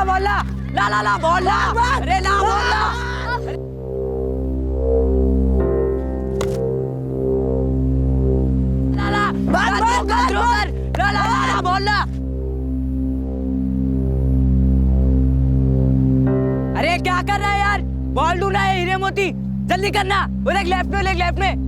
बोल ला ला ला ला बोल ला अरे ला बोल ला ला ला ला ला ला बोल ला। अरे क्या कर रहा है यार, बॉल ढूंढना है हीरे मोती, जल्दी करना। वो लेग लेफ्ट में, लेग लेफ्ट में।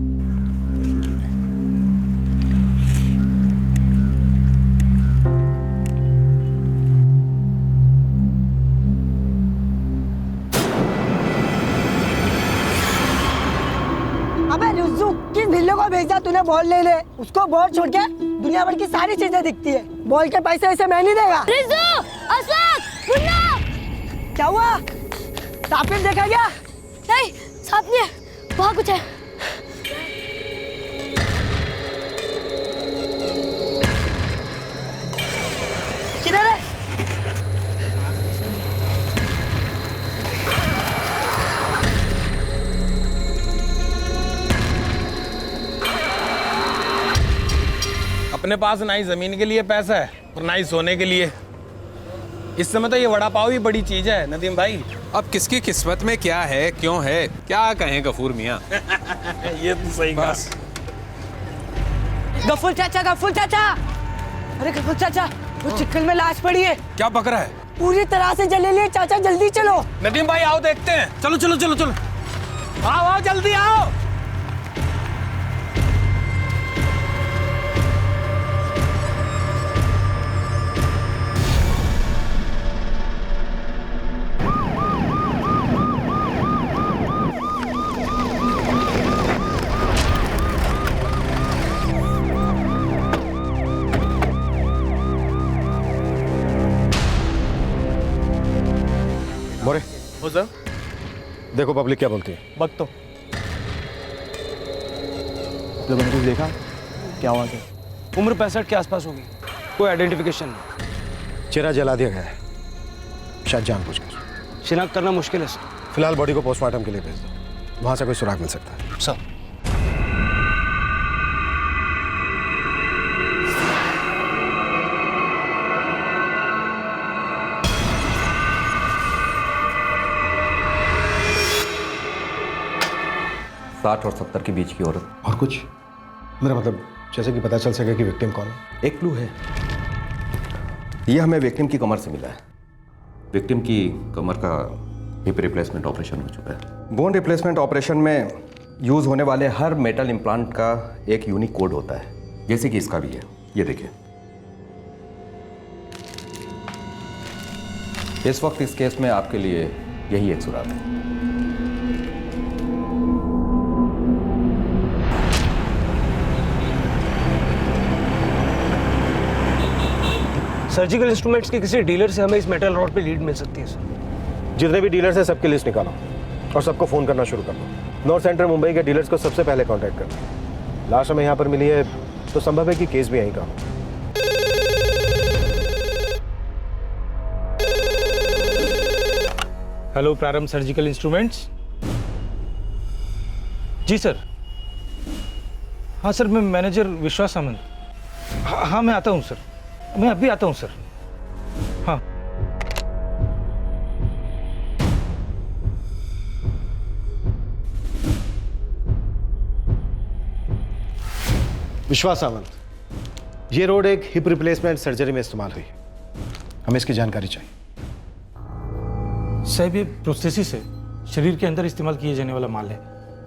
अबे रुज्जू, किस भिल्ले को भेजा तूने बॉल ले ले? उसको बॉल छोड़ के दुनिया भर की सारी चीजें दिखती है। बॉल के पैसे ऐसे मैं नहीं देगा। रिज्जू, असद, मुन्ना। क्या हुआ? तापिर देखा क्या? नहीं, सांप नहीं है, वहाँ कुछ है। किधर है? अपने पास ना ही जमीन के लिए पैसा है और ना ही सोने के लिए। इस समय तो ये वड़ा पाव ही बड़ी चीज है नदीम भाई। अब किसकी किस्मत में क्या है, क्यों है, क्या कहें गफूर मियाँ। ये तो सही बस। गफूर चाचा, गफूर चाचा। अरे गफूर चाचा, वो चिक्कल में लाश पड़ी है। क्या पक रहा है? पूरी तरह से जले लिए चाचा, जल्दी चलो। नदीम भाई आओ देखते हैं। चलो चलो चलो चलो, आओ आओ जल्दी आओ। मोरे, हो सर। देखो पब्लिक क्या बोलती है। बक तो लोगों ने कुछ देखा? क्या हुआ था? उम्र 65 के आसपास होगी, कोई आइडेंटिफिकेशन नहीं। चेहरा जला दिया गया है, शायद जानबूझकर। शिनाख्त करना मुश्किल है सर। फिलहाल बॉडी को पोस्टमार्टम के लिए भेज दो, वहां से कोई सुराग मिल सकता है। सर, साठ और 70 के बीच की औरत। और कुछ? मेरा मतलब जैसे कि पता चल सके कि विक्टिम कौन है। एक क्लू है, यह हमें विक्टिम की कमर से मिला है। विक्टिम की कमर का हिप रिप्लेसमेंट ऑपरेशन हो चुका है। बोन रिप्लेसमेंट ऑपरेशन में यूज होने वाले हर मेटल इम्प्लांट का एक यूनिक कोड होता है, जैसे कि इसका भी है। ये देखिए, इस वक्त इस केस में आपके लिए यही एक सुराग है। सर्जिकल इंस्ट्रूमेंट्स के किसी डीलर से हमें इस मेटल रॉड पे लीड मिल सकती है सर। जितने भी डीलर्स हैं सबकी लिस्ट निकालो और सबको फोन करना शुरू कर दो। नॉर्थ सेंट्रल मुंबई के डीलर्स को सबसे पहले कांटेक्ट करना। लाश हमें यहाँ पर मिली है तो संभव है कि केस भी यहीं का हो। हेलो प्रारंभ सर्जिकल इंस्ट्रूमेंट्स। जी सर। हाँ सर, मैं मैनेजर विश्वास सामंत। हाँ मैं आता हूँ सर, मैं अभी आता हूँ सर। हाँ विश्वास सावंत, ये रोड एक हिप रिप्लेसमेंट सर्जरी में इस्तेमाल हुई है, हमें इसकी जानकारी चाहिए। साहब, ये प्रोस्थेसिस है, शरीर के अंदर इस्तेमाल किए जाने वाला माल है,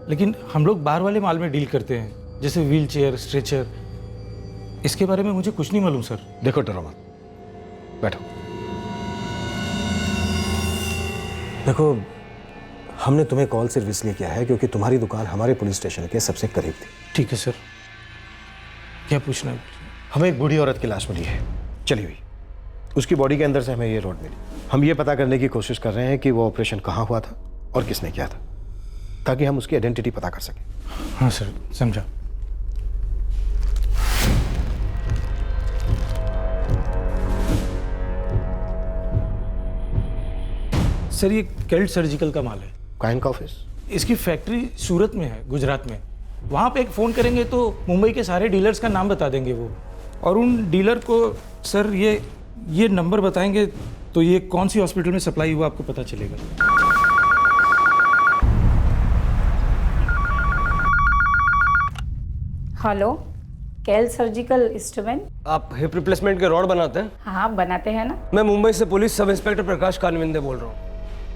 लेकिन हम लोग बाहर वाले माल में डील करते हैं, जैसे व्हील चेयर, स्ट्रेचर। इसके बारे में मुझे कुछ नहीं मालूम सर। देखो डरो मत, बैठो। देखो, हमने तुम्हें कॉल सिर्फ इसलिए किया है क्योंकि तुम्हारी दुकान हमारे पुलिस स्टेशन के सबसे करीब थी। ठीक है सर, क्या पूछना है? हमें एक बूढ़ी औरत की लाश मिली है, चली हुई। उसकी बॉडी के अंदर से हमें ये रोड मिली। हम ये पता करने की कोशिश कर रहे हैं कि वो ऑपरेशन कहाँ हुआ था और किसने किया था, ताकि हम उसकी आइडेंटिटी पता कर सकें। हाँ सर, समझा। सर, ये केल्ट सर्जिकल का माल है। काइन का ऑफिस? इसकी फैक्ट्री सूरत में है, गुजरात में। वहाँ पे एक फ़ोन करेंगे तो मुंबई के सारे डीलर्स का नाम बता देंगे वो, और उन डीलर को सर ये नंबर बताएंगे तो ये कौन सी हॉस्पिटल में सप्लाई हुआ आपको पता चलेगा। हेलो, कैल सर्जिकल इंस्ट्रूमेंट। आप हिप रिप्लेसमेंट के रॉड बनाते हैं? हाँ, बनाते हैं ना। मैं मुंबई से पुलिस सब इंस्पेक्टर प्रकाश कानविंदे बोल रहा हूँ।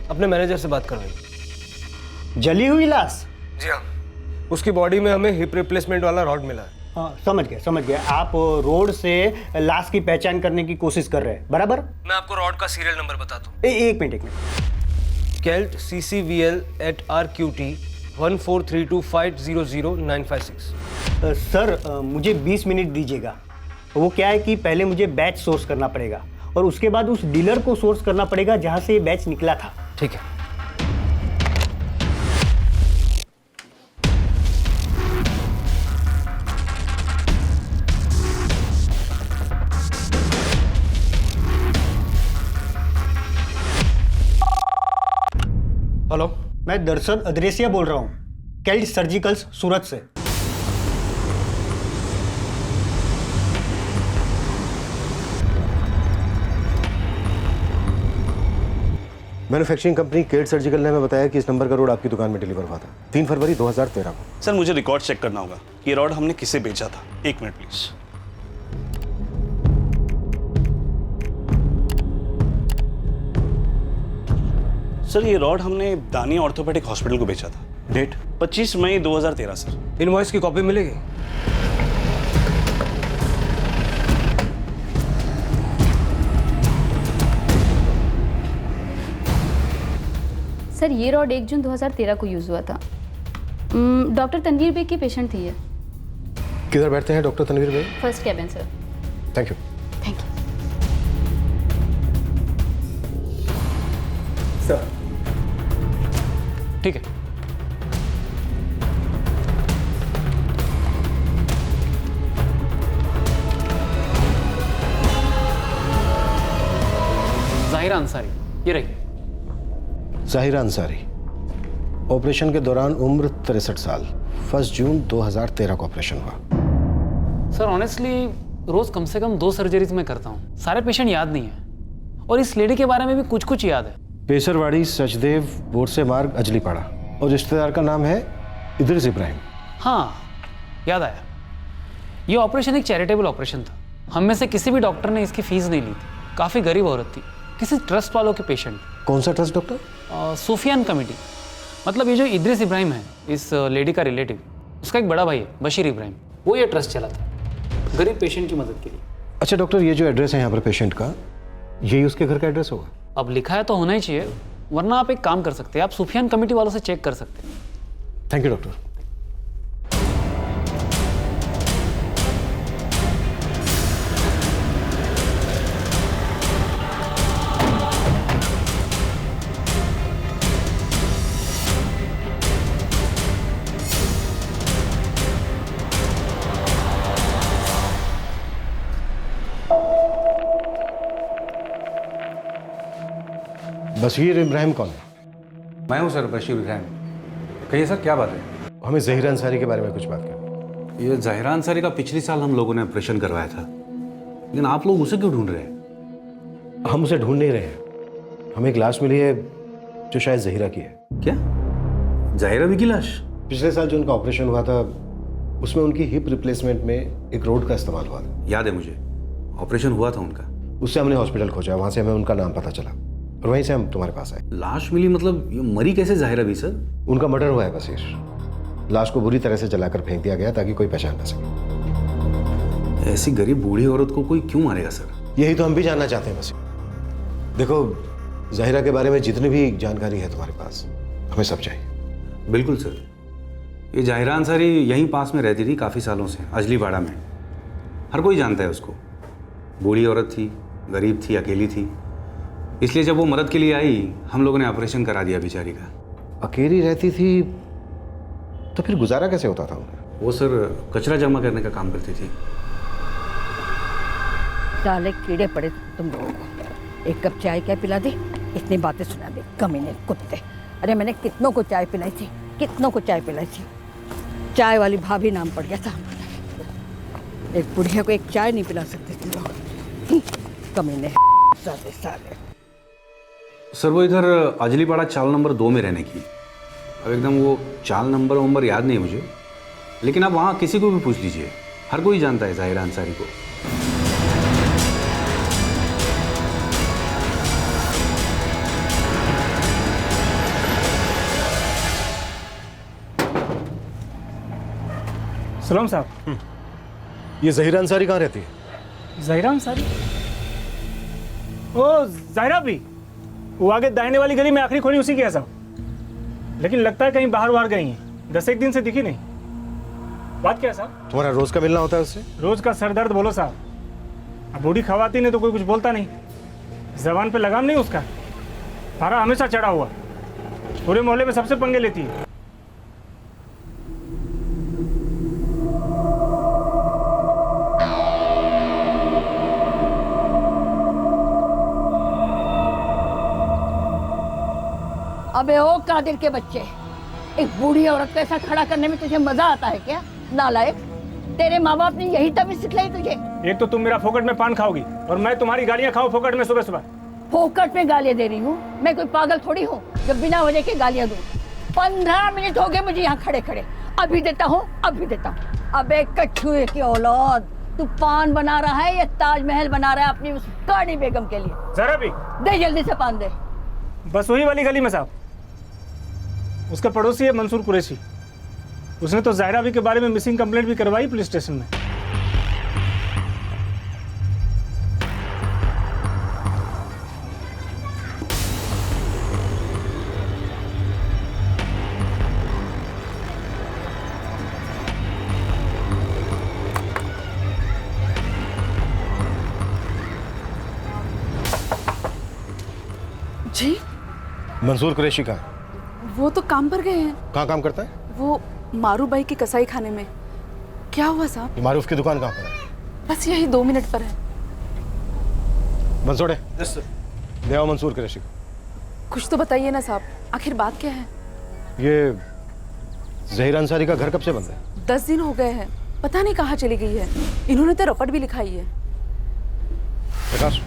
अपने मैनेजर से बात करवाइए। जली हुई लाश? जी हाँ, उसकी बॉडी में हमें हिप रिप्लेसमेंट वाला रॉड मिला है। हाँ, समझ गया। आप रोड से लाश की पहचान करने की कोशिश कर रहे हैं, बराबर? मैं आपको रॉड का सीरियल नंबर बताता हूँ। एक मिनट। कैल्ट CCVL @RQT 1432500956। सर, मुझे 20 मिनट दीजिएगा। वो क्या है कि पहले मुझे बैच सोर्स करना पड़ेगा और उसके बाद उस डीलर को सोर्स करना पड़ेगा जहाँ से ये बैच निकला था। ठीक है। हेलो, मैं दर्शन अद्रेसिया बोल रहा हूँ, कैल्ट सर्जिकल्स सूरत से। मैन्युफैक्चरिंग कंपनी केट सर्जिकल ने हमें बताया कि इस नंबर का रोड आपकी दुकान में डिलीवर हुआ था 3 फरवरी 2013 को। सर, मुझे रिकॉर्ड चेक करना होगा। ये रॉड हमने किसे बेचा था? 1 मिनट प्लीज। सर, ये रॉड हमने दानिया ऑर्थोपेडिक हॉस्पिटल को बेचा था। डेट? 25 मई 2013 सर। इनवॉइस की कॉपी मिलेगी? सर, ये रॉड 1 जून 2013 को यूज हुआ था। डॉक्टर तनवीर बेग की पेशेंट थी ये। किधर बैठते हैं डॉक्टर तनवीर भाई? First cabin sir. Thank you. Thank you sir. ठीक है। जाहिरा अंसारी, ये रही। जाहिरा अंसारी, ऑपरेशन के दौरान उम्र 63 साल, 1 जून 2013 को ऑपरेशन हुआ। सर ऑनेस्टली रोज कम से कम 2 सर्जरीज में करता हूँ। सारे पेशेंट याद नहीं है और इस लेडी के बारे में भी कुछ कुछ याद है। पेसरवाड़ी, सचदेव, बोरसे मार्ग, अजलीपाड़ा, और रिश्तेदार का नाम है इद्रिस इब्राहिम। हाँ, याद आया। ये ऑपरेशन एक चैरिटेबल ऑपरेशन था। हम में से किसी भी डॉक्टर ने इसकी फीस नहीं ली थी। काफ़ी गरीब औरत थी, किसी ट्रस्ट वालों के पेशेंट। कौन सा ट्रस्ट डॉक्टर? सूफियान कमेटी। मतलब ये जो इद्रिस इब्राहिम है, इस लेडी का रिलेटिव, उसका एक बड़ा भाई है बशीर इब्राहिम, वो ये ट्रस्ट चलाता है गरीब पेशेंट की मदद के लिए। अच्छा डॉक्टर, ये जो एड्रेस है यहाँ पर पेशेंट का, यही उसके घर का एड्रेस होगा? अब लिखा है तो होना ही चाहिए, वरना आप एक काम कर सकते हैं, आप सूफियान कमेटी वालों से चेक कर सकते हैं। Thank you doctor. Bashir Ibrahim कौन है? मैं हूँ सर, बशीर इब्राहिम। कहिए सर, क्या बात है? हमें ज़हीरा अंसारी के बारे में कुछ बात करनी। ये ज़हीरा अंसारी का पिछले साल हम लोगों ने ऑपरेशन करवाया था, लेकिन आप लोग उसे क्यों ढूंढ रहे हैं? हम उसे ढूंढ नहीं रहे हैं, हमें एक लाश मिली है जो शायद ज़हीरा की है। क्या? ज़हीरा भी की लाश? पिछले साल जो उनका ऑपरेशन हुआ था उसमें उनकी हिप रिप्लेसमेंट में एक रोड का इस्तेमाल हुआ था। याद है मुझे, ऑपरेशन हुआ था उनका। उससे हमने हॉस्पिटल खोजा, वहाँ से हमें उनका नाम पता चला और वहीं से हम तुम्हारे पास आए। लाश मिली मतलब ये मरी कैसे ज़हीरा भी सर? उनका मर्डर हुआ है बशीर। लाश को बुरी तरह से जलाकर फेंक दिया गया ताकि कोई पहचान ना सके। ऐसी गरीब बूढ़ी औरत को कोई क्यों मारेगा सर? यही तो हम भी जानना चाहते हैं बशीर। देखो, ज़हीरा के बारे में जितनी भी जानकारी है तुम्हारे पास, हमें सब चाहिए। बिल्कुल सर। ये ज़हीरा अंसारी यहीं पास में रहती थी काफ़ी सालों से, अजलीपाड़ा में। हर कोई जानता है उसको। बूढ़ी औरत थी, गरीब थी, अकेली थी, इसलिए जब वो मदद के लिए आई हम लोगों ने ऑपरेशन करा दिया बेचारी का। अकेली रहती थी तो फिर गुजारा कैसे होता था उन्हें? वो सर कचरा जमा करने का काम करती थी। साले कीड़े पड़े तुम लोगों को। एक कप चाय क्या पिला दी, इतनी बातें सुना दी, कमीने कुत्ते। अरे मैंने कितनों को चाय पिलाई थी, कितनों को चाय पिलाई थी। चाय वाली भाभी नाम पड़ गया था। एक बुढ़िया को एक चाय नहीं पिला सकते तुम लोग। कमीने साले साले। सर वो इधर अजलीपाड़ा चाल नंबर 2 में रहने की। अब एकदम वो चाल नंबर याद नहीं मुझे, लेकिन आप वहाँ किसी को भी पूछ लीजिए, हर कोई जानता है ज़ाहिरा अंसारी को। सलाम साहब। ये ज़हीरा अंसारी कहाँ रहती है? ज़ाहिरा अंसारी? ओ ज़ाहिरा भी, वो आगे दाहिने वाली गली में आखिरी खोली उसी की है साहब, लेकिन लगता है कहीं बाहर वार गई हैं, 10 दिन से दिखी नहीं। बात क्या है साहब? तुम्हारा रोज का मिलना होता है उससे? रोज का सर दर्द बोलो साहब। अब बूढ़ी खवाती ने तो कोई कुछ बोलता नहीं, जबान पे लगाम नहीं उसका, पारा हमेशा चढ़ा हुआ, पूरे मोहल्ले में सबसे पंगे लेती है। अबे ओ कादिर के बच्चे, एक बूढ़ी औरत को ऐसा खड़ा करने में तुझे मजा आता है क्या? नालायक, तेरे माँ बाप ने यही तमीज सिखलाई तुझे? एक तो तुम मेरा फोकट में पान खाओगी और मैं तुम्हारी गालियां खाऊं फोकट में सुबह सुबह। फोकट में गालियां दे रही हूँ? मैं कोई पागल थोड़ी हूँ जो बिना वजह के गालियां दूँ। 15 मिनट हो गए मुझे यहाँ खड़े खड़े, अभी देता हूँ अभी देता हूँ। अबे कछुए की औलाद, तू पान बना रहा है या ताजमहल बना रहा है अपनी उस काड़ी बेगम के लिए? जरा भी दे, जल्दी से पान दे। बस वही वाली गली में साहब, उसका पड़ोसी है मंसूर कुरैशी, उसने तो ज़ाहिरा भी के बारे में मिसिंग कंप्लेंट भी करवाई पुलिस स्टेशन में। जी? मंसूर कुरैशी कहाँ? वो तो काम पर गए हैं। कहाँ काम करता है? वो मारू बाई के कसाई खाने में। क्या हुआ साहब? मारूफ की दुकान कहाँ पर है? बस यही 2 मिनट पर है। मंसूर ले आओ मंसूर कुरैशी को। कुछ तो बताइए ना साहब, आखिर बात क्या है? ये ज़हीरा अंसारी का घर कब से बंद है? 10 दिन हो गए हैं, पता नहीं कहाँ चली गई है। इन्होंने तो रपट भी लिखाई है। प्रकाश,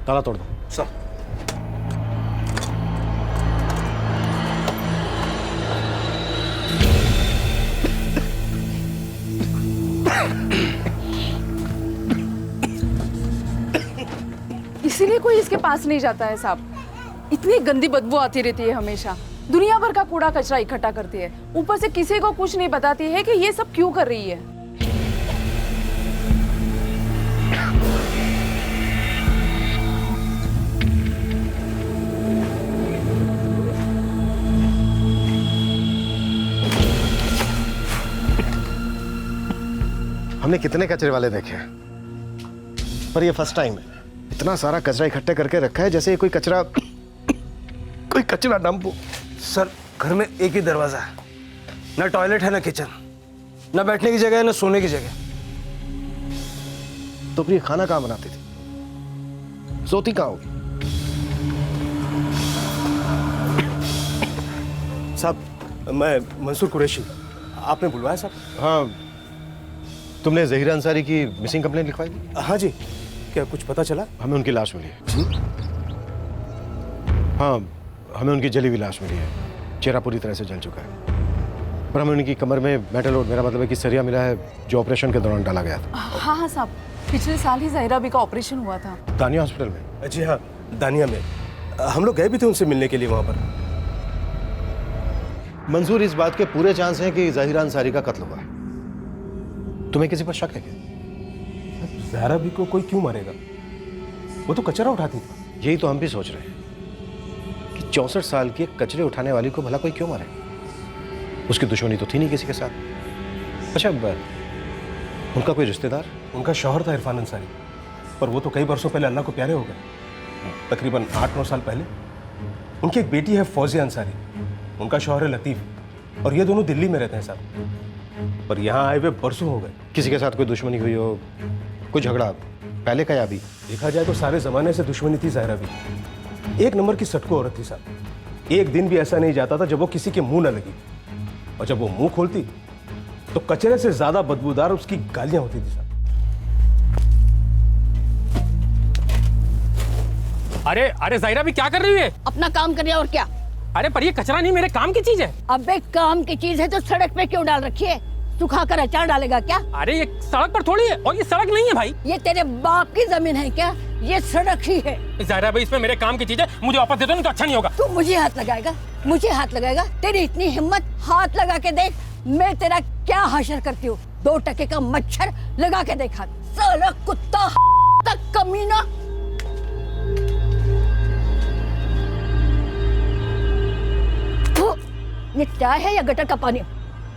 ताला तोड़ दो। सर। इसीलिए कोई इसके पास नहीं जाता है साहब। इतनी गंदी बदबू आती रहती है हमेशा। दुनिया भर का कूड़ा कचरा इकट्ठा करती है, ऊपर से किसी को कुछ नहीं बताती है कि ये सब क्यों कर रही है। हमने कितने कचरे वाले देखे हैं, पर ये फर्स्ट टाइम है। इतना सारा कचरा इकट्ठा करके रखा है जैसे कोई कचरा डंप हो। सर, घर में एक ही दरवाजा है, ना टॉयलेट है ना किचन, ना बैठने की जगह है ना सोने की जगह। तो फिर खाना कहाँ बनाती थी? सोती कहाँ होगी? साहब, मैं मंसूर कुरैशी, आपने बुलवाया साहब? हाँ, तुमने ज़हीरा अंसारी की मिसिंग कंप्लेंट लिखवाई थी? हाँ जी। क्या कुछ पता चला? हमें उनकी लाश मिली है। जी? हाँ, हमें उनकी जली हुई लाश मिली है। चेहरा पूरी तरह से जल चुका है, पर हमें उनकी कमर में मेटल और मेरा मतलब है कि सरिया मिला है, जो ऑपरेशन के दौरान डाला गया था। हाँ हाँ साहब, पिछले साल ही ज़हीरा बी का ऑपरेशन हुआ था। दानिया हॉस्पिटल में? जी हाँ, दानिया में। हम लोग गए भी थे उनसे मिलने के लिए वहाँ पर। मंसूर, इस बात के पूरे चांस हैं कि ज़हीरा अंसारी का कत्ल हुआ है। तुम्हें किसी पर शक है क्या? ज़ाहिरा भी को कोई क्यों मारेगा? वो तो कचरा उठाती थी। यही तो हम भी सोच रहे हैं कि 64 साल की एक कचरे उठाने वाली को भला कोई क्यों मारे? उसकी दुश्मनी तो थी नहीं किसी के साथ। अच्छा, उनका कोई रिश्तेदार? उनका शौहर था इरफान अंसारी, पर वो तो कई वर्षों पहले अल्लाह को प्यारे हो गए, तकरीबन 8-9 साल पहले। उनकी एक बेटी है फौजिया अंसारी, उनका शौहर है लतीफ़, और ये दोनों दिल्ली में रहते हैं साहब, पर यहाँ आए हुए बरसों हो गए। किसी के साथ कोई दुश्मनी हुई हो, कोई झगड़ा पहले का या अभी? देखा जाए तो सारे ज़माने से दुश्मनी थी ज़ाहिरा भी। एक नंबर की सटको औरत थी साहब। एक दिन भी ऐसा नहीं जाता था जब वो किसी के मुंह न लगी, और जब वो मुंह खोलती तो कचरे से ज़्यादा बदबूदार उसकी गालियां होती थी साहब। अरे अरे जाहिरा भी क्या कर रही है? अपना काम करिए और क्या। अरे पर ये कचरा नहीं, मेरे काम की चीज है। अबे काम की चीज है तो सड़क पे क्यों डाल रखी है? सुखा कर अचार डालेगा क्या? अरे ये सड़क पर थोड़ी है, और ये सड़क नहीं है भाई। ये तेरे बाप की जमीन है क्या? ये सड़क ही है। जाहिरा भाई इसमें मेरे काम की चीज है, मुझे वापस दे दो नहीं तो अच्छा नहीं होगा। तू मुझे हाथ लगाएगा? मुझे हाथ लगाएगा? तेरी इतनी हिम्मत, हाथ लगा के देख मैं तेरा क्या हाशर करती हूँ। 2 टके का मच्छर लगा के देखा। साला कुत्ता तक कमीना। ये चाय है या गटर का पानी?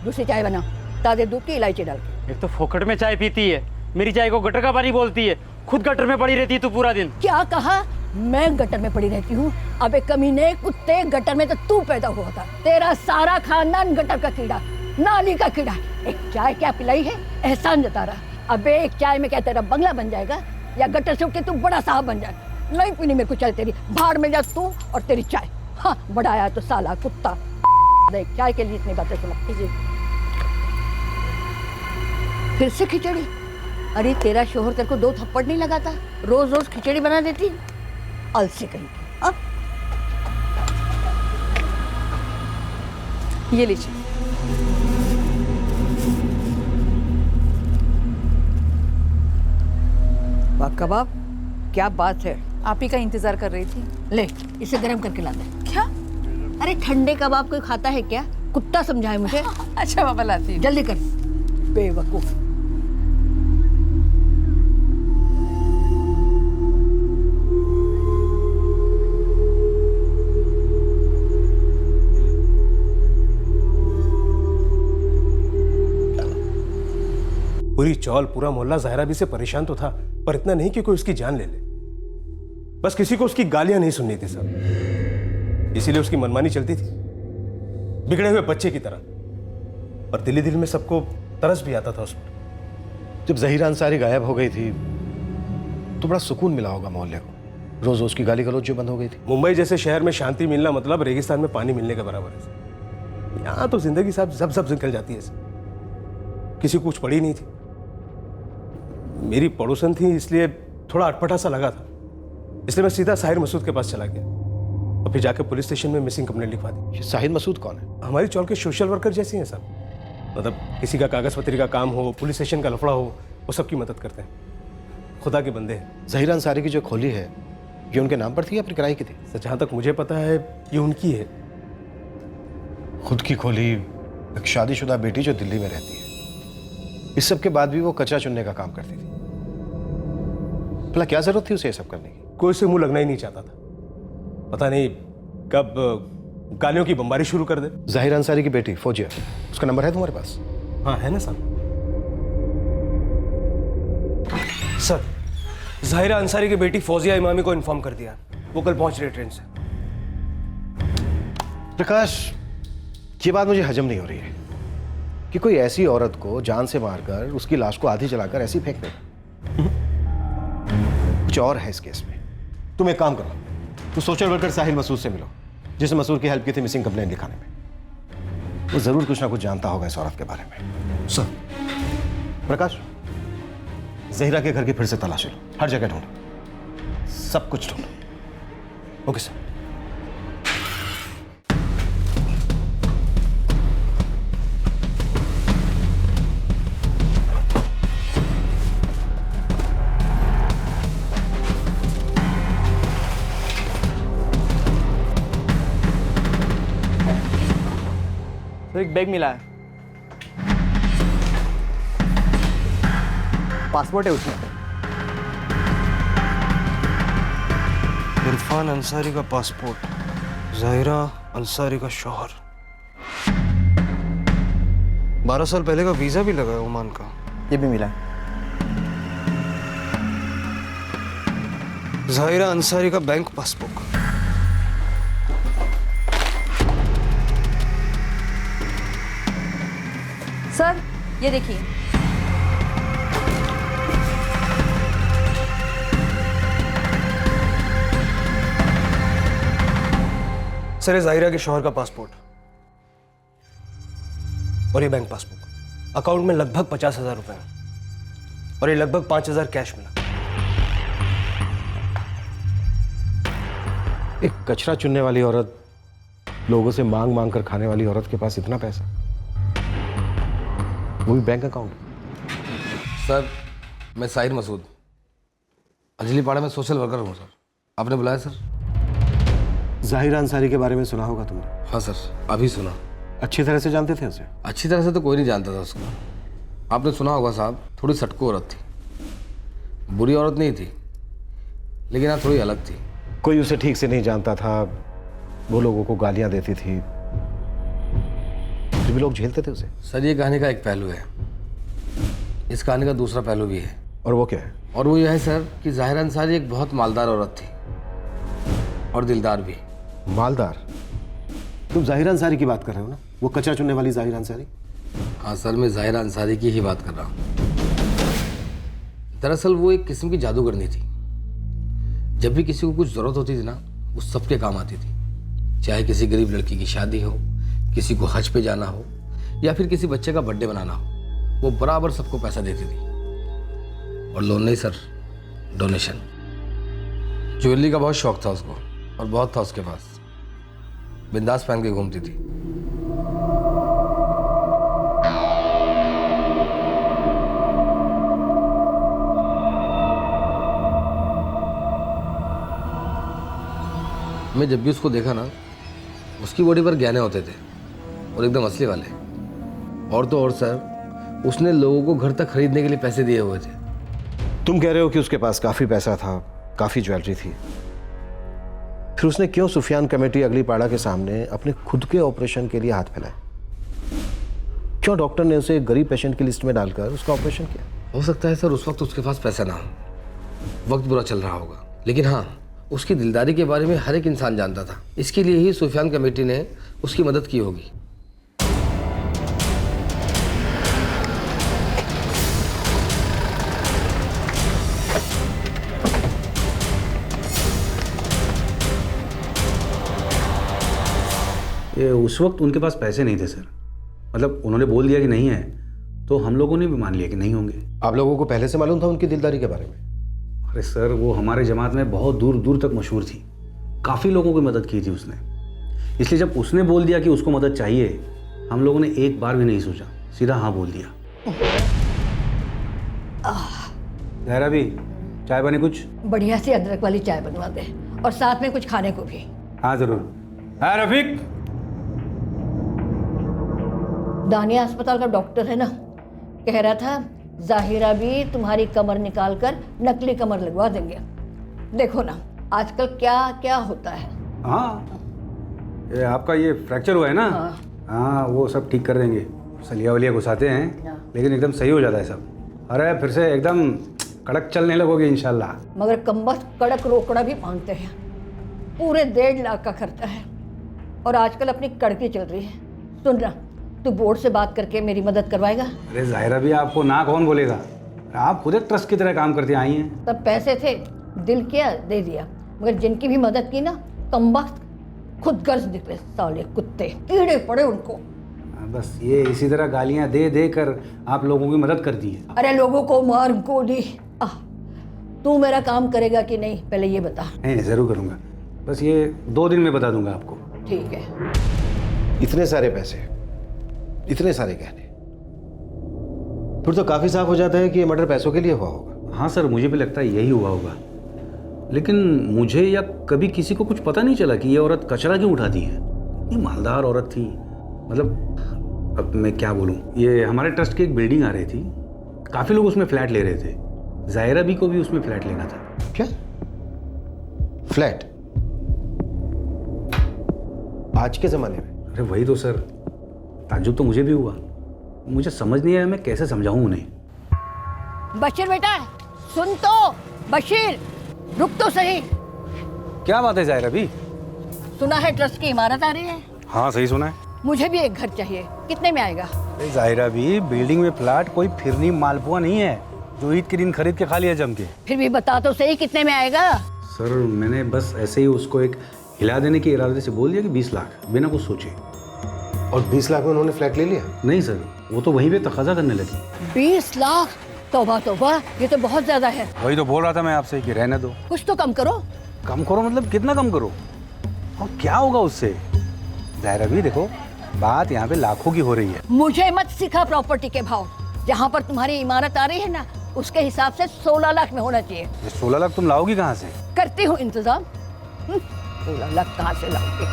दूसरी चाय बना, ताजे दूध की इलायची डाल के। एक तो फोकट में चाय पीती है, मेरी चाय को गटर का पानी बोलती है, खुद गटर में पड़ी रहती है तू पूरा दिन। क्या कहा? मैं गटर में पड़ी रहती हूँ? अबे कमीने कुत्ते, गटर में तो तू पैदा हुआ था। तेरा सारा खानदान गटर का कीड़ा, नाली का कीड़ा। एक चाय क्या पिलाई है, एहसान जता रहा। अबे एक चाय में क्या तेरा बंगला बन जाएगा, या गटर से उठ के तू बड़ा साहब बन जाए? नहीं पीनी मेरे को चाय तेरी, भाड़ में जा तू और तेरी चाय। हाँ बड़ा आया तो साला कुत्ता। देख चाय के लिए इतनी बातें सुना। फिर से खिचड़ी? अरे तेरा शोहर तेरे को 2 थप्पड़ नहीं लगाता? रोज रोज खिचड़ी बना देती, अलसी कहीं। अब ये लीजिए। वाह कबाब, क्या बात है। आप ही का इंतजार कर रही थी। ले इसे गर्म करके ला दे। क्या? अरे ठंडे कबाब कोई खाता है क्या? कुत्ता समझाए मुझे। अच्छा बाबा लाती हूँ। जल्दी कर बेवकूफ। पूरी चौल, पूरा मोहल्ला जाहिरा भी से परेशान तो था, पर इतना नहीं कि कोई उसकी जान ले ले। बस किसी को उसकी गालियां नहीं सुननी थी सब, इसीलिए उसकी मनमानी चलती थी, बिगड़े हुए बच्चे की तरह। पर दिली दिल में सबको तरस भी आता था उस पर। जब ज़हीरा अंसारी गायब हो गई थी तो बड़ा सुकून मिला होगा मोहल्ले को। रोज रोज की गाली गलौज जो बंद हो गई थी। मुंबई जैसे शहर में शांति मिलना मतलब रेगिस्तान में पानी मिलने के बराबर है। यहाँ तो जिंदगी साहब जब निकल जाती है, किसी को कुछ पड़ी नहीं थी। मेरी पड़ोसन थी इसलिए थोड़ा अटपटा सा लगा था, इसलिए मैं सीधा साहिर मसूद के पास चला गया और फिर जाकर पुलिस स्टेशन में मिसिंग कंप्लेंट लिखवा दी। साहिर मसूद कौन है? हमारी चौल के सोशल वर्कर जैसे हैं सब। मतलब किसी का कागज पत्री का काम हो, पुलिस स्टेशन का लफड़ा हो, वो सबकी मदद करते हैं। खुदा के बंदे हैं। ज़हीरा अंसारी की जो खोली है ये उनके नाम पर थी या अपनी किराए की थी? सर जहाँ तक मुझे पता है ये उनकी है। खुद की खोली, एक शादीशुदा बेटी जो दिल्ली में रहती है। इस सब के बाद भी वो कचरा चुनने का काम करती थी। भला क्या जरूरत थी उसे ये सब करने की? कोई से मुंह लगना ही नहीं चाहता था। पता नहीं कब गालियों की बमबारी शुरू कर दे। ज़हीरा अंसारी की बेटी फौजिया, उसका नंबर है तुम्हारे पास? हाँ है ना सर। सर ज़हीरा अंसारी की बेटी फौजिया इमामी को इन्फॉर्म कर दिया, वो कल पहुंच रही है ट्रेन से। प्रकाश, ये बात मुझे हजम नहीं हो रही है कि कोई ऐसी औरत को जान से मारकर उसकी लाश को आधी जलाकर ऐसी फेंक दे। कुछ और है इस केस में। तुम एक काम करो, तो सोशल वर्कर साहिल मसूद से मिलो, जिसने मसूद की हेल्प की थी मिसिंग कंप्लेंट लिखाने में। वो जरूर कुछ ना कुछ जानता होगा इस औरत के बारे में। सर प्रकाश, ज़हीरा के घर की फिर से तलाशी लो, हर जगह ढूंढो, सब कुछ ढूंढो। Okay sir. तो एक बैग मिला है, पासपोर्ट है उसमें। इरफान अंसारी का पासपोर्ट, ज़हीरा अंसारी का शौहर। 12 साल पहले का वीजा भी लगा है ओमान का। ये भी मिला है। ज़हीरा अंसारी का बैंक पासबुक। सर ये देखिए। सर, ज़हीरा के शौहर का पासपोर्ट और ये बैंक पासबुक। अकाउंट में लगभग 50,000 रुपए और ये लगभग 5,000 कैश मिला। एक कचरा चुनने वाली औरत, लोगों से मांग मांग कर खाने वाली औरत के पास इतना पैसा, वो भी बैंक अकाउंट। सर मैं साहिर मसूद, अंजलि पाड़ा में सोशल वर्कर हूँ सर। आपने बुलाया सर? जाहिर अंसारी के बारे में सुना होगा तुमने? हाँ सर, अभी सुना। अच्छी तरह से जानते थे उसे? अच्छी तरह से तो कोई नहीं जानता था उसको। आपने सुना होगा साहब, थोड़ी सटको औरत थी, बुरी औरत नहीं थी, लेकिन हाँ थोड़ी अलग थी। कोई उसे ठीक से नहीं जानता था, वो लोगों को गालियां देती थी, फिर भी लोग झेलते थे उसे। सर ये कहानी का एक पहलू है, इस कहानी का दूसरा पहलू भी है। और वो क्या है? और वो यह है सर कि जाहिर अंसारी एक बहुत मालदार औरत थी और दिलदार भी। मालदार? तुम जाहिर अंसारी की बात कर रहे हो ना, वो कचरा चुनने वाली जाहिर अंसारी? हाँ सर, मैं जाहिर अंसारी की ही बात कर रहा हूँ। दरअसल वो एक किस्म की जादूगरनी थी। जब भी किसी को कुछ ज़रूरत होती थी ना, वो सबके काम आती थी। चाहे किसी गरीब लड़की की शादी हो, किसी को हज पे जाना हो, या फिर किसी बच्चे का बर्थडे बनाना हो, वो बराबर सबको पैसा देती थी। और लोन नहीं सर, डोनेशन। ज्वेलरी का बहुत शौक था उसको, और बहुत था उसके पास। बिंदास पहन के घूमती थी। मैं जब भी उसको देखा ना, उसकी बॉडी पर गहने होते थे, और एकदम असली वाले। और तो और सर, उसने लोगों को घर तक खरीदने के लिए पैसे दिए हुए थे। तुम कह रहे हो कि उसके पास काफी पैसा था, काफी ज्वेलरी थी, फिर उसने क्यों सुफियान कमेटी अगली पाड़ा के सामने अपने खुद के ऑपरेशन के लिए हाथ फैलाए? क्यों डॉक्टर ने उसे गरीब पेशेंट की लिस्ट में डालकर उसका ऑपरेशन किया? हो सकता है सर उस वक्त उसके पास पैसा ना हो, वक्त बुरा चल रहा होगा, लेकिन हाँ, उसकी दिलदारी के बारे में हर एक इंसान जानता था। इसके लिए ही सुफियान कमेटी ने उसकी मदद की होगी। ये उस वक्त उनके पास पैसे नहीं थे सर, मतलब उन्होंने बोल दिया कि नहीं है, तो हम लोगों ने भी मान लिया कि नहीं होंगे। आप लोगों को पहले से मालूम था उनकी दिलदारी के बारे में? अरे सर, वो हमारे जमात में बहुत दूर दूर तक मशहूर थी, काफ़ी लोगों की मदद की थी उसने। इसलिए जब उसने बोल दिया कि उसको मदद चाहिए, हम लोगों ने एक बार भी नहीं सोचा, सीधा हाँ बोल दिया। जहरा भी चाय बने कुछ? बढ़िया सी अदरक वाली चाय बनवा दे, और साथ में कुछ खाने को भी। हाँ जरूर। हाँ रफीक। दानिया अस्पताल का डॉक्टर है ना, कह रहा था जाहिरा भी तुम्हारी कमर निकाल कर नकली कमर लगवा देंगे। देखो ना आजकल क्या क्या होता है। हाँ, ये आपका ये फ्रैक्चर हुआ है ना? हाँ, वो सब ठीक कर देंगे। सलिया वलिया घुसाते हैं, लेकिन एकदम सही हो जाता है सब। अरे फिर से एकदम कड़क चलने लगोगे इंशाल्लाह। मगर कमबख्त कड़क रोकड़ा भी मांगते हैं, पूरे 1.5 लाख का खर्चा है, और आजकल अपनी कड़की चल रही है। सुन रहा, तू बोर्ड से बात करके मेरी मदद करवाएगा? अरे जाहिरा भी, आपको ना कौन बोलेगा, आप खुद एक ट्रस्ट की तरह काम करते आई हैं। तब पैसे थे, दिल किया दे दिया, मगर जिनकी भी मदद की ना, कमबख्त खुद गर्ज निकले, साले कुत्ते, कीड़े पड़े उनको। बस ये इसी तरह गालियां दे दे कर आप लोगों की मदद करती है। अरे लोगों को मार गोली। तू मेरा काम करेगा कि नहीं, पहले ये बता। नहीं, जरूर करूंगा, बस ये 2 दिन में बता दूंगा आपको। ठीक है। इतने सारे पैसे, इतने सारे गहने, फिर तो काफी साफ हो जाता है कि ये मर्डर पैसों के लिए हुआ होगा। हाँ सर, मुझे भी लगता है यही हुआ होगा, लेकिन मुझे या कभी किसी को कुछ पता नहीं चला कि ये औरत कचरा क्यों उठाती है। ये मालदार औरत थी, मतलब अब मैं क्या बोलूँ। ये हमारे ट्रस्ट की एक बिल्डिंग आ रही थी, काफ़ी लोग उसमें फ्लैट ले रहे थे। जाहिरा बी को भी उसमें फ्लैट लेना था। क्या फ्लैट आज के ज़माने में? अरे वही तो सर, ताज्जुब तो मुझे भी हुआ, मुझे समझ नहीं आया मैं कैसे समझाऊं उन्हें। बशीर बेटा सुन तो, बशीर रुक तो सही। क्या बात है जाहिरा बी? सुना है ट्रस्ट की इमारत आ रही है? हाँ सही सुना है। मुझे भी एक घर चाहिए, कितने में आएगा? जाहिरा बी, बिल्डिंग में फ्लैट कोई फिरनी मालपुआ नहीं है जो ईद के दिन खरीद के खा लिया जम के। फिर भी बता तो सही, कितने में आएगा? सर मैंने बस ऐसे ही उसको एक हिला देने के इरादे से बोल दिया कि 20 लाख, बिना कुछ सोचे। और 20 लाख में उन्होंने फ्लैट ले लिया? नहीं सर, वो तो वहीं पे तकाजा करने लगी। 20 लाख? तौबा तौबा, ये तो बहुत ज्यादा है। वही तो बोल रहा था मैं आपसे कि रहने दो। कुछ तो कम करो। कम करो मतलब कितना कम करो? और क्या होगा उससे? ज़ाहिरा भी देखो, बात यहाँ पे लाखों की हो रही है। मुझे मत सिखा प्रॉपर्टी के भाव। जहाँ पर तुम्हारी इमारत आ रही है ना, उसके हिसाब से 16 लाख में होना चाहिए। ये 16 लाख तुम लाओगी कहाँ से? करती हूँ इंतजाम। 16 लाख कहाँ से लाओगी?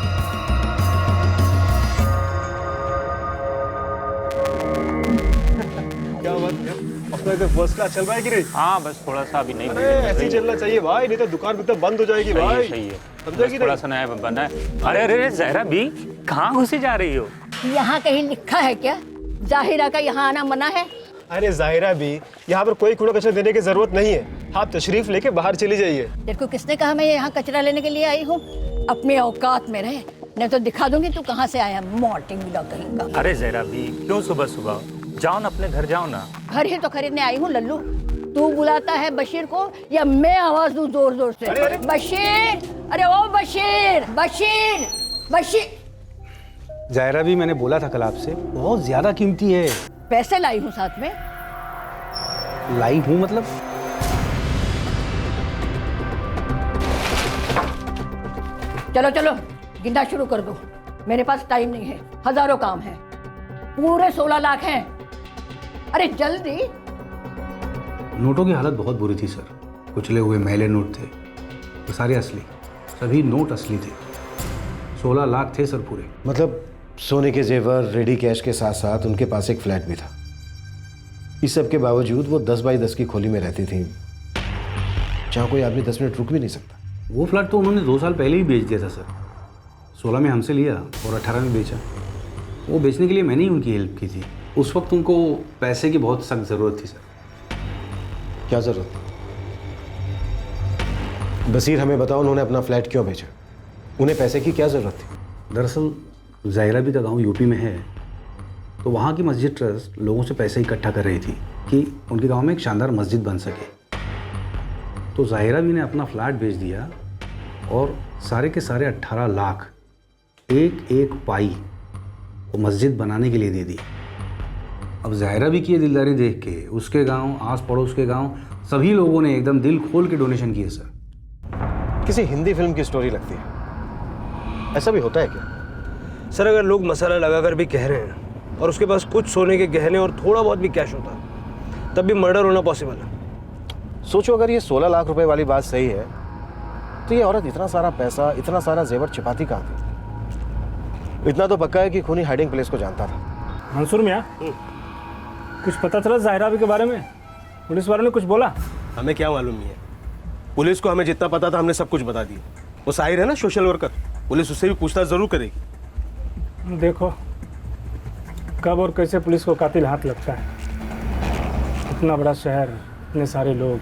क्या बात है? अपना इधर फर्स्ट क्लास चल रहा है कि नहीं? हाँ बस थोड़ा सा अभी नहीं। अरे ऐसे ही चलना चाहिए भाई, नहीं तो दुकान भी तो बंद हो जाएगी भाई। सही है। समझेगी थोड़ा सा नया बना है। अरे अरे ज़हरा भी कहाँ घुसी जा रही हो? यहाँ कहीं लिखा है क्या जाहिरा का यहाँ आना मना है? अरे ज़ाहिरा भी, यहाँ पर कोई कूड़ा कचरा देने की जरूरत नहीं है। आप तशरीफ लेके बाहर चली जाइए। तेरे को किसने कहा मैं यहाँ कचरा लेने के लिए आई हूँ? अपने औकात में रहे, नहीं तो दिखा दूंगी तू कहाँ से आया मॉर्टिंग कहीं का। अरे ज़हरा भी क्यों सुबह सुबह? जाओ ना अपने घर जाओ ना। घर ही तो खरीदने आई हूँ लल्लू। तू बुलाता है बशीर को या मैं आवाज दूं जोर जोर से? बशीर, अरे ओ बशीर, बशीर, बशीर। ज़ाहिरा भी मैंने बोला था कल आपसे, बहुत ज्यादा कीमती है। पैसे लाई हूँ साथ में। लाई हूँ मतलब? चलो चलो गिनना शुरू कर दो, मेरे पास टाइम नहीं है, हजारों काम है। पूरे 16 लाख हैं। अरे जल्दी। नोटों की हालत बहुत बुरी थी सर। कुचले हुए मैले नोट थे, ये सारे असली, सभी नोट असली थे। 16 लाख थे सर पूरे। मतलब सोने के जेवर, रेडी कैश के साथ साथ उनके पास एक फ्लैट भी था। इस सब के बावजूद वो 10 बाई 10 की खोली में रहती थी, जहाँ कोई आदमी 10 मिनट रुक भी नहीं सकता। वो फ्लैट तो उन्होंने 2 साल पहले ही बेच दिया था सर। 16 में हमसे लिया और 18 में बेचा। वो बेचने के लिए मैंने ही उनकी हेल्प की थी। उस वक्त उनको पैसे की बहुत सख्त ज़रूरत थी सर। क्या ज़रूरत? बशीर हमें बताओ, उन्होंने अपना फ्लैट क्यों बेचा? उन्हें पैसे की क्या ज़रूरत थी? दरअसल ज़ाहिरा भी का गाँव यूपी में है, तो वहाँ की मस्जिद ट्रस्ट लोगों से पैसे इकट्ठा कर रही थी कि उनके गांव में एक शानदार मस्जिद बन सके। तो ज़ाहिरा भी ने अपना फ्लैट बेच दिया और सारे के सारे 18 लाख एक एक पाई वो मस्जिद बनाने के लिए दे दी। अब ज़ाहिरा भी की दिलदारी देख के उसके गांव, आस पड़ोस के गांव, सभी लोगों ने एकदम दिल खोल के डोनेशन किए सर। किसी हिंदी फिल्म की स्टोरी लगती है। ऐसा भी होता है क्या? सर अगर लोग मसाला लगाकर भी कह रहे हैं और उसके पास कुछ सोने के गहने और थोड़ा बहुत भी कैश होता है, तब भी मर्डर होना पॉसिबल है। सोचो अगर ये 16 लाख रुपए वाली बात सही है, तो ये औरत इतना सारा पैसा, इतना सारा जेवर छिपाती कहाँ थी? इतना तो पक्का है कि खूनी हाइडिंग प्लेस को जानता था। मंसूर मियाँ, कुछ पता चला ज़ाहिरा भी के बारे में? पुलिस वालों ने कुछ बोला? हमें क्या मालूम है? पुलिस को हमें जितना पता था हमने सब कुछ बता दिया। वो साहिर है ना, सोशल वर्कर, पुलिस उससे भी पूछताछ जरूर करेगी। देखो कब और कैसे पुलिस को कातिल हाथ लगता है। इतना बड़ा शहर, इतने सारे लोग।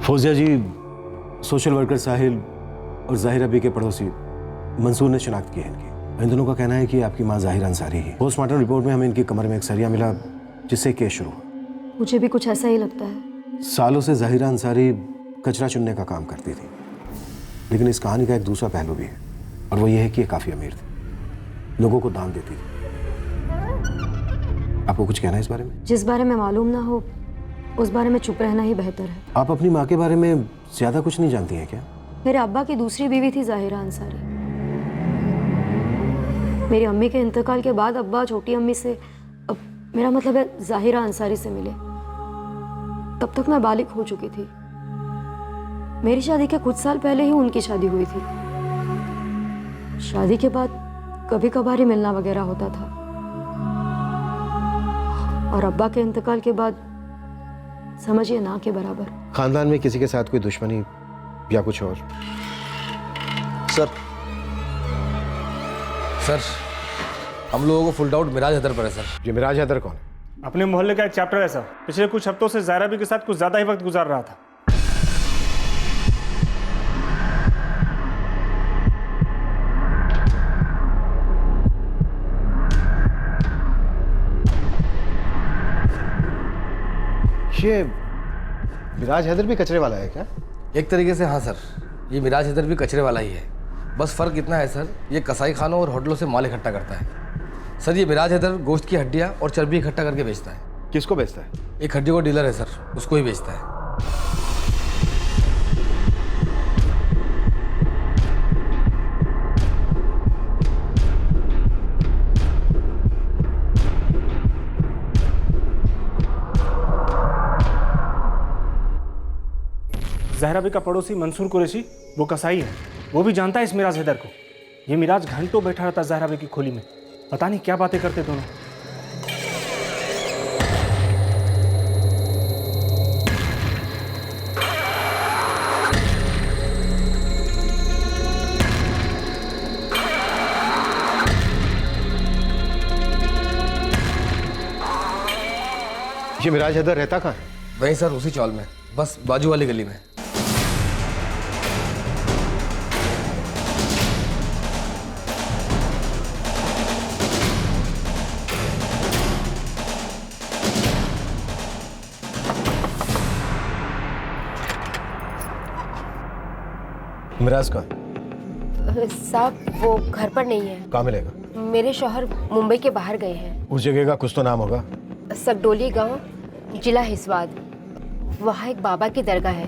फौजिया जी, सोशल वर्कर साहिल और ज़ाहिरा बी के पड़ोसी मंसूर ने शिनाख्त की है इनकी। इन दोनों का कहना है कि आपकी मां ज़ाहिरा अंसारी ही। पोस्टमार्टम रिपोर्ट में हमें इनकी कमर में एक सरिया मिला, जिससे केस शुरू हुआ। मुझे भी कुछ ऐसा ही लगता है। सालों से ज़ाहिरा अंसारी कचरा चुनने का काम करती थी, लेकिन इस कहानी का एक दूसरा पहलू भी है, और वो ये है कि ये काफ़ी अमीर थी, लोगों को दान देती थी। आपको कुछ कहना है इस बारे में? जिस बारे में मालूम ना हो उस बारे में चुप रहना ही बेहतर है। आप अपनी माँ के बारे में ज़्यादा कुछ नहीं जानती हैं क्या? मेरे अब्बा की दूसरी बीवी थी ज़ाहिरा अंसारी। मेरी अम्मी के इंतकाल के बाद अब्बा छोटी अम्मी से, अब मेरा मतलब है ज़ाहिरा अंसारी से मिले। तब तक मैं बालिग हो चुकी थी। मेरी शादी के कुछ साल पहले ही उनकी शादी हुई थी। शादी के बाद कभी कभार ही मिलना वगैरह होता था, और अब्बा के इंतकाल के बाद समझिए ना के बराबर। खानदान में किसी के साथ कोई दुश्मनी या कुछ और? सर हम लोगों को फुल डाउट मिराज हैदर पर है सर। ये मिराज हैदर कौन है? अपने मोहल्ले का एक चैप्टर है सर। पिछले कुछ हफ्तों से ज़ाहिरा भी के साथ कुछ ज़्यादा ही वक्त गुजार रहा था। ये मिराज हैदर भी कचरे वाला है क्या? एक तरीके से हाँ सर, ये मिराज हैदर भी कचरे वाला ही है। बस फ़र्क इतना है सर, ये कसाई खानों और होटलों से माल इकट्ठा करता है। सर ये मिराज हैदर गोश्त की हड्डियाँ और चर्बी इकट्ठा करके बेचता है। किसको बेचता है? एक हड्डी को डीलर है सर, उसको ही बेचता है। जहरा बी का पड़ोसी मंसूर कुरैशी वो कसाई है, वो भी जानता है इस मिराज हैदर को। ये मिराज घंटों बैठा रहता जहरा बी की खोली में, पता नहीं क्या बातें करते दोनों। ये मिराज हैदर रहता कहाँ है? वहीं सर, उसी चौल में, बस बाजू वाली गली में। मिराज का साहब वो घर पर नहीं है। कहाँ मिलेगा? मेरे शौहर मुंबई के बाहर गए हैं। उस जगह का कुछ तो नाम होगा। सकडोली गांव, जिला हिसवाद। वहाँ एक बाबा की दरगाह है,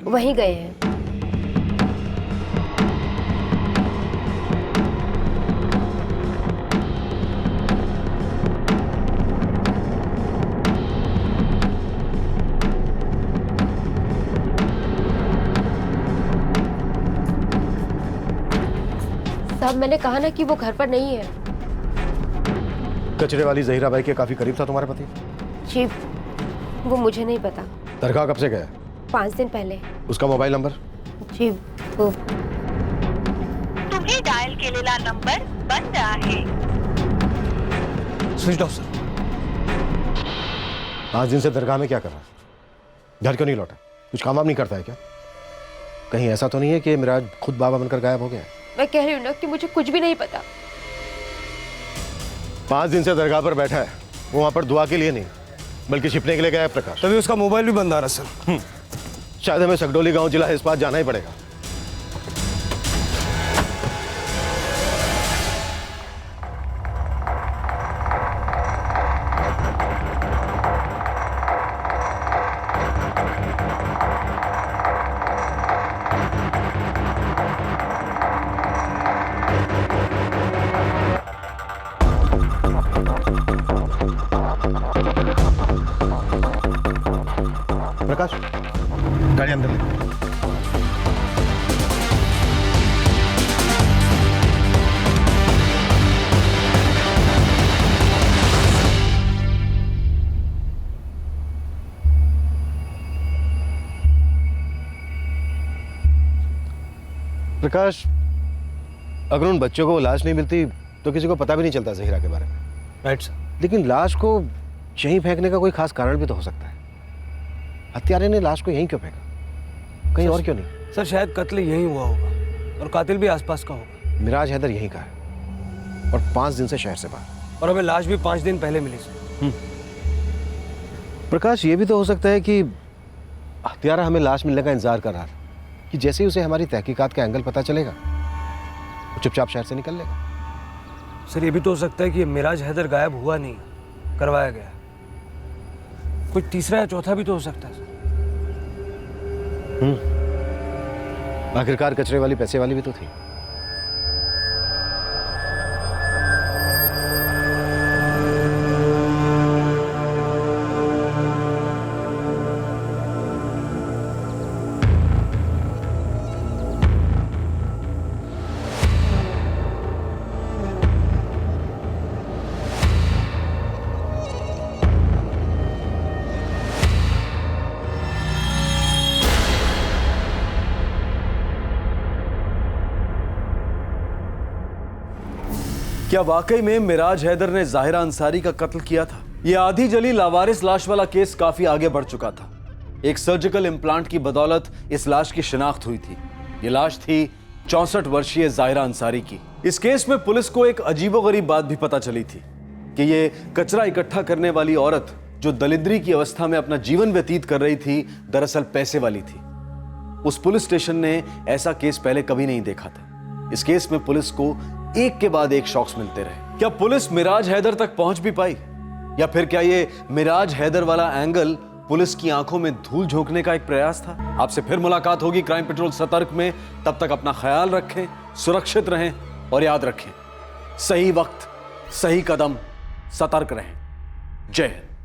वहीं गए हैं। साहब मैंने कहा ना कि वो घर पर नहीं है। कचरे वाली जहीरा बाई के काफी करीब था तुम्हारा पति? जी वो मुझे नहीं पता। दरगाह कब से गया? 5 दिन पहले। उसका मोबाइल नंबर? जी वो तुम्हें डायल केलेला नंबर बंद आहे। Switch off sir. 5 दिन से दरगाह में क्या कर रहा है? घर क्यों नहीं लौटा? कुछ काम वाम नहीं करता है क्या? कहीं ऐसा तो नहीं है कि मिराज खुद बाबा बनकर गायब हो गया है? मैं कह रही हूँ ना कि मुझे कुछ भी नहीं पता। 5 दिन से दरगाह पर बैठा है, वो वहां पर दुआ के लिए नहीं बल्कि छिपने के लिए गया है प्रकाश। तभी उसका मोबाइल भी बंद आ रहा सर। शायद हमें सकडोली गांव जिला हिसपात जाना ही पड़ेगा। प्रकाश गाड़ी अंदर ले। प्रकाश अगर उन बच्चों को लाश नहीं मिलती तो किसी को पता भी नहीं चलता जहीरा के बारे में। Right sir. लेकिन लाश को यहीं फेंकने का कोई खास कारण भी तो हो सकता है। हत्यारे ने लाश को यहीं क्यों फेंका? कहीं और क्यों नहीं? सर शायद कत्ल यहीं हुआ होगा और कातिल भी आसपास का होगा। मिराज हैदर यहीं का है और 5 दिन से शहर से बाहर। और हमें लाश भी 5 दिन पहले मिली सर। प्रकाश ये भी तो हो सकता है कि हत्यारा हमें लाश मिलने का इंतजार कर रहा था कि जैसे ही उसे हमारी तहकीकात का एंगल पता चलेगा वो चुपचाप शहर से निकल लेगा। सर ये भी तो हो सकता है कि मिराज हैदर गायब हुआ नहीं, करवाया गया। कोई तीसरा या चौथा भी तो हो सकता है। आखिरकार कचरे वाली पैसे वाली भी तो थी। क्या वाकई में मिराज हैदर ने जाहिरा अंसारी का कत्ल किया था? यह आधी जली लावारिस लाश वाला केस काफी आगे बढ़ चुका था। एक सर्जिकल इम्प्लांट की बदौलत इस लाश की शिनाख्त हुई थी। यह लाश थी 64 वर्षीय जाहिरा अंसारी की। इस केस में पुलिस को एक अजीबोगरीब बात भी पता चली थी कि यह कचरा इकट्ठा करने वाली औरत जो दलिद्री की अवस्था में अपना जीवन व्यतीत कर रही थी, दरअसल पैसे वाली थी। उस पुलिस स्टेशन ने ऐसा केस पहले कभी नहीं देखा था। इस केस में पुलिस को एक के बाद एक शॉक्स मिलते रहे। क्या पुलिस मिराज हैदर तक पहुंच भी पाई, या फिर क्या ये मिराज हैदर वाला एंगल पुलिस की आंखों में धूल झोंकने का एक प्रयास था? आपसे फिर मुलाकात होगी क्राइम पेट्रोल सतर्क में। तब तक अपना ख्याल रखें, सुरक्षित रहें और याद रखें, सही वक्त सही कदम, सतर्क रहें। जय हिंद।